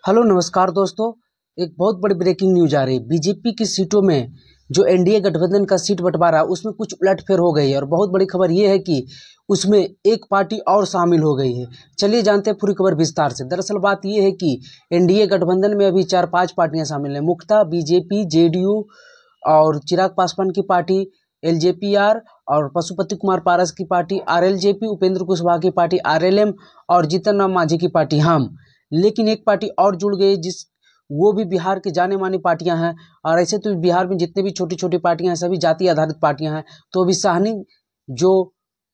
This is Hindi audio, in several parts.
हेलो नमस्कार दोस्तों। एक बहुत बड़ी ब्रेकिंग न्यूज आ रही है। बीजेपी की सीटों में जो एनडीए गठबंधन का सीट बंटवारा उसमें कुछ उलटफेर हो गई है और बहुत बड़ी खबर ये है कि उसमें एक पार्टी और शामिल हो गई है। चलिए जानते हैं पूरी खबर विस्तार से। दरअसल बात ये है कि एनडीए गठबंधन में अभी 4-5 पार्टियां शामिल हैं। मुख्यतः बीजेपी, जेडीयू और चिराग पासवान की पार्टी एलजेपीआर और पशुपति कुमार पारस की पार्टी आरएलजेपी, उपेंद्र कुशवाहा की पार्टी आरएलएम और जीतन राम मांझी की पार्टी हम। लेकिन एक पार्टी और जुड़ गई वो भी बिहार की जाने मानी पार्टियां हैं। और ऐसे तो बिहार में जितने भी छोटी छोटी पार्टियां हैं सभी जाति आधारित पार्टियां हैं। तो अभी साहनी जो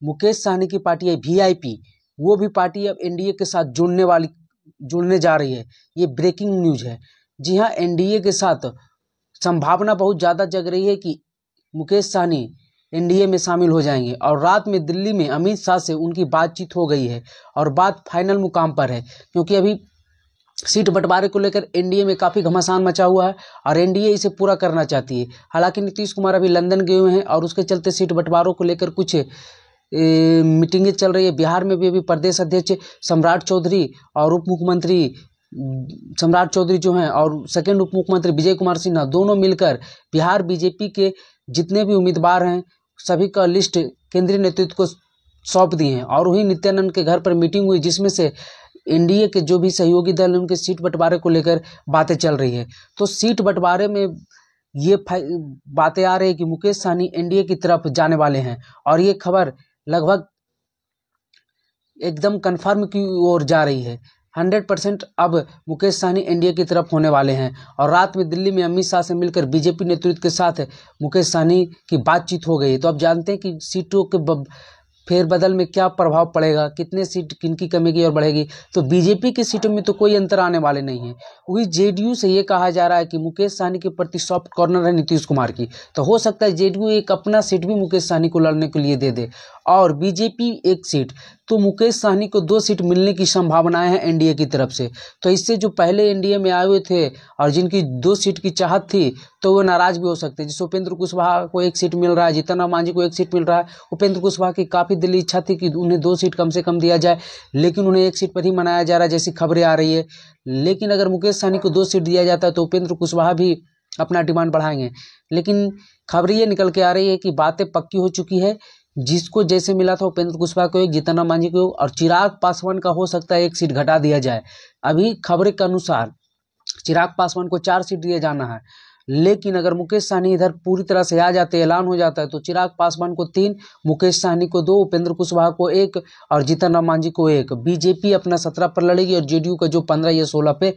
मुकेश साहनी की पार्टी है वीआईपी, वो भी पार्टी अब एनडीए के साथ जुड़ने जा रही है। ये ब्रेकिंग न्यूज है। जी हाँ, एनडीए के साथ संभावना बहुत ज्यादा जग रही है कि मुकेश साहनी एनडीए में शामिल हो जाएंगे। और रात में दिल्ली में अमित शाह से उनकी बातचीत हो गई है और बात फाइनल मुकाम पर है, क्योंकि अभी सीट बंटवारे को लेकर एनडीए में काफी घमासान मचा हुआ है और एनडीए इसे पूरा करना चाहती है। हालांकि नीतीश कुमार अभी लंदन गए हुए हैं और उसके चलते सीट बंटवारों को लेकर कुछ मीटिंगें चल रही है। बिहार में भी अभी प्रदेश अध्यक्ष सम्राट चौधरी और उप मुख्यमंत्री सम्राट चौधरी जो हैं और सेकंड उप मुख्यमंत्री विजय कुमार सिन्हा दोनों मिलकर बिहार बीजेपी के जितने भी उम्मीदवार हैं सभी का लिस्ट केंद्रीय नेतृत्व को सौंप दिए हैं। और वही नित्यानंद के घर पर मीटिंग हुई जिसमें से एनडीए के जो भी सहयोगी दल हैं उनके सीट बंटवारे को लेकर बातें चल रही है। तो सीट बंटवारे में ये बातें आ रही है कि मुकेश सहनी एनडीए की तरफ जाने वाले हैं और ये खबर लगभग एकदम कन्फर्म की ओर जा रही है। 100% अब मुकेश सहनी एनडीए की तरफ होने वाले हैं। और रात में दिल्ली में अमित शाह से मिलकर बीजेपी नेतृत्व के साथ मुकेश सहनी की बातचीत हो गई है। तो अब जानते हैं कि सीटों के फेरबदल में क्या प्रभाव पड़ेगा, कितने सीट किनकी कमेगी और बढ़ेगी। तो बीजेपी की सीटों में तो कोई अंतर आने वाले नहीं है। वही जेडीयू से ये कहा जा रहा है कि मुकेश सहनी के प्रति सॉफ्ट कॉर्नर है नीतीश कुमार की, तो हो सकता है जेडीयू एक अपना सीट भी मुकेश सहनी को लड़ने के लिए दे दे और बीजेपी एक सीट। तो मुकेश सहनी को 2 सीट मिलने की संभावनाएं हैं एनडीए की तरफ से। तो इससे जो पहले एनडीए में आए हुए थे और जिनकी 2 सीट की चाहत थी तो वो नाराज भी हो सकते हैं। जैसे उपेंद्र कुशवाहा को 1 सीट मिल रहा है, जीतन राम मांझी को 1 सीट मिल रहा है। उपेंद्र कुशवाहा की काफी दिली इच्छा थी कि उन्हें 2 सीट कम से कम दिया जाए, लेकिन उन्हें 1 सीट पर ही मनाया जा रहा है जैसी खबरें आ रही है। लेकिन अगर मुकेश सहनी को 2 सीट दिया जाता है तो उपेंद्र कुशवाहा भी अपना डिमांड बढ़ाएंगे। लेकिन खबरें ये निकल के आ रही है कि बातें पक्की हो चुकी है। जिसको जैसे मिला था उपेंद्र कुशवाहा को 1, जीतन राम मांझी को और चिराग पासवान का हो सकता है 1 सीट घटा दिया जाए। अभी खबरें के अनुसार चिराग पासवान को 4 सीट दिए जाना है। लेकिन अगर मुकेश सहनी इधर पूरी तरह से आ जाते, ऐलान हो जाता है, तो चिराग पासवान को 3, मुकेश सहनी को 2, उपेंद्र कुशवाहा को 1 और जीतन राम मांझी को 1। बीजेपी अपना 17 पर लड़ेगी और जेडीयू का जो 15 या 16 पे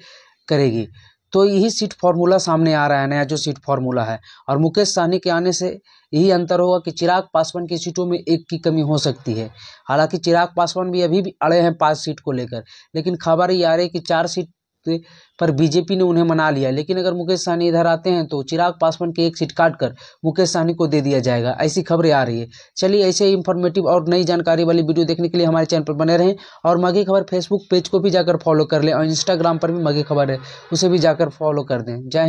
करेगी। तो यही सीट फॉर्मूला सामने आ रहा है, नया जो सीट फॉर्मूला है। और मुकेश सहनी के आने से यही अंतर होगा कि चिराग पासवान की सीटों में 1 की कमी हो सकती है। हालांकि चिराग पासवान भी अभी भी अड़े हैं 5 सीट को लेकर, लेकिन खबर ये आ रही है कि 4 सीट पर बीजेपी ने उन्हें मना लिया। लेकिन अगर मुकेश सहनी इधर आते हैं तो चिराग पासवान की 1 सीट काटकर मुकेश सहनी को दे दिया जाएगा, ऐसी खबरें आ रही है। चलिए ऐसे ही इंफॉर्मेटिव और नई जानकारी वाली वीडियो देखने के लिए हमारे चैनल पर बने रहें। और मगे खबर फेसबुक पेज को भी जाकर फॉलो कर लें और इंस्टाग्राम पर भी मगे खबर है उसे भी जाकर फॉलो कर दें। जय हिंद।